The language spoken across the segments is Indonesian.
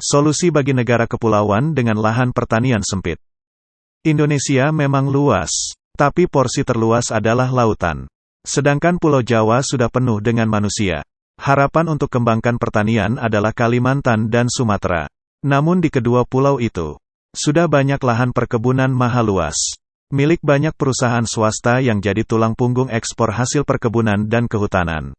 Solusi bagi negara kepulauan dengan lahan pertanian sempit. Indonesia memang luas, tapi porsi terluas adalah lautan. Sedangkan Pulau Jawa sudah penuh dengan manusia. Harapan untuk kembangkan pertanian adalah Kalimantan dan Sumatera. Namun di kedua pulau itu, sudah banyak lahan perkebunan maha luas, milik banyak perusahaan swasta yang jadi tulang punggung ekspor hasil perkebunan dan kehutanan.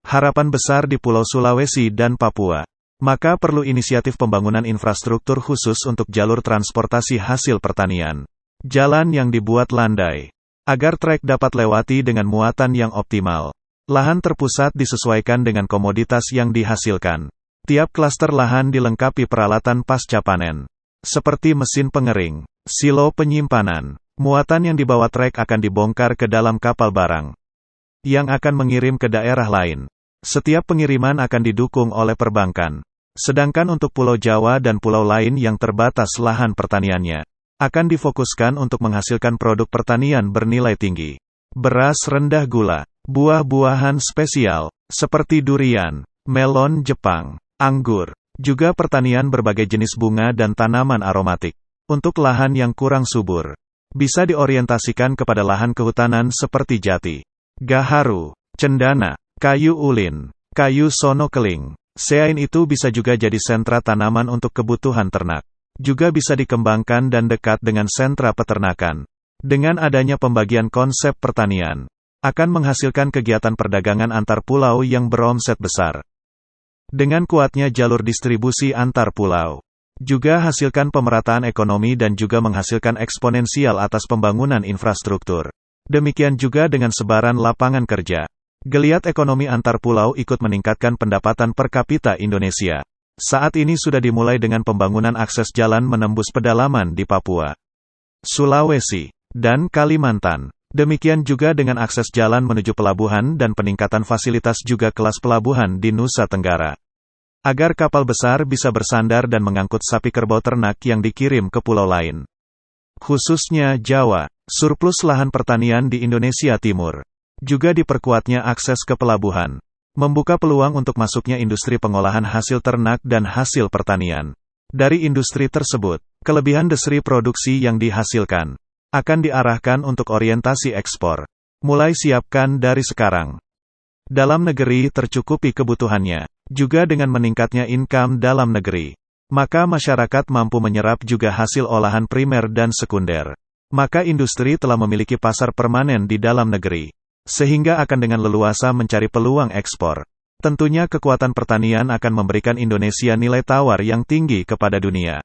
Harapan besar di Pulau Sulawesi dan Papua. Maka perlu inisiatif pembangunan infrastruktur khusus untuk jalur transportasi hasil pertanian. Jalan yang dibuat landai, agar trek dapat lewati dengan muatan yang optimal. Lahan terpusat disesuaikan dengan komoditas yang dihasilkan. Tiap klaster lahan dilengkapi peralatan pasca panen, seperti mesin pengering, silo penyimpanan. Muatan yang dibawa trek akan dibongkar ke dalam kapal barang, yang akan mengirim ke daerah lain. Setiap pengiriman akan didukung oleh perbankan. Sedangkan untuk Pulau Jawa dan pulau lain yang terbatas lahan pertaniannya, akan difokuskan untuk menghasilkan produk pertanian bernilai tinggi. Beras rendah gula, buah-buahan spesial, seperti durian, melon Jepang, anggur, juga pertanian berbagai jenis bunga dan tanaman aromatik. Untuk lahan yang kurang subur, bisa diorientasikan kepada lahan kehutanan seperti jati, gaharu, cendana, kayu ulin, kayu sono keling. Selain itu bisa juga jadi sentra tanaman untuk kebutuhan ternak. Juga bisa dikembangkan dan dekat dengan sentra peternakan. Dengan adanya pembagian konsep pertanian, akan menghasilkan kegiatan perdagangan antar pulau yang beromset besar. Dengan kuatnya jalur distribusi antar pulau, juga hasilkan pemerataan ekonomi dan juga menghasilkan eksponensial atas pembangunan infrastruktur. Demikian juga dengan sebaran lapangan kerja. Geliat ekonomi antar pulau ikut meningkatkan pendapatan per kapita Indonesia. Saat ini sudah dimulai dengan pembangunan akses jalan menembus pedalaman di Papua, Sulawesi, dan Kalimantan. Demikian juga dengan akses jalan menuju pelabuhan dan peningkatan fasilitas juga kelas pelabuhan di Nusa Tenggara. Agar kapal besar bisa bersandar dan mengangkut sapi kerbau ternak yang dikirim ke pulau lain. Khususnya Jawa, surplus lahan pertanian di Indonesia Timur. Juga diperkuatnya akses ke pelabuhan, membuka peluang untuk masuknya industri pengolahan hasil ternak dan hasil pertanian. Dari industri tersebut, kelebihan desri produksi yang dihasilkan, akan diarahkan untuk orientasi ekspor. Mulai siapkan dari sekarang. Dalam negeri tercukupi kebutuhannya, juga dengan meningkatnya income dalam negeri. Maka masyarakat mampu menyerap juga hasil olahan primer dan sekunder. Maka industri telah memiliki pasar permanen di dalam negeri. Sehingga akan dengan leluasa mencari peluang ekspor. Tentunya kekuatan pertanian akan memberikan Indonesia nilai tawar yang tinggi kepada dunia.